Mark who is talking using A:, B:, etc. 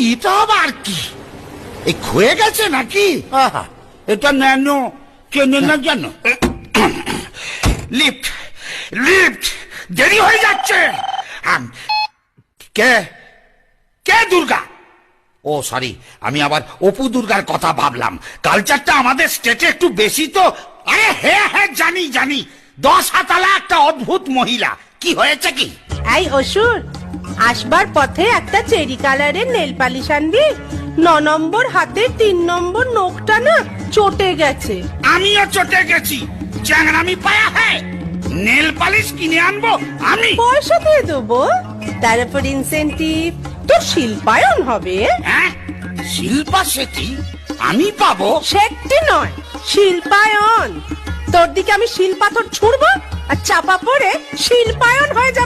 A: এটা আবার কি? এই ক্ষয়ে গেছে নাকি? আহা, এটা ন্যানো চেনে না জানো? লিফট লিফট দেরি হয়ে যাচ্ছে। কে কে দুর্গা? ও সরি, আমি আবার অপু দুর্গার কথা ভাবলাম। কালচারটা আমাদের স্টেটে একটু বেশি তো। আরে হ্যাঁ হ্যাঁ জানি জানি, 10 হাতালা একটা অদ্ভুত মহিলা। কি হয়েছে কি?
B: এই অসুর, আসবার পথে একটা চেরি কালারের নেল পালিশ আনবি। 9 নম্বর হাতের 3 নম্বর নখটা না চটে গেছে।
A: আমিও চটে গেছি। চ্যাংড়ামি পায়া হ্যাঁ, নেল পালিশ কিনে আনবো আমি?
B: পয়সা দিয়ে দেবো, তার উপর ইনসেন্টিভ। তোর শিল্পায়ন হবে।
A: হ্যাঁ, শিল্পা শেঠি আমি পাবো?
B: শেটটি নয়, শিল্পায়ন। তোর দিকে আমি শিল পাথর ছুড়বো আর চাপা পড়ে শিল্পায়ন হয়ে যাবে।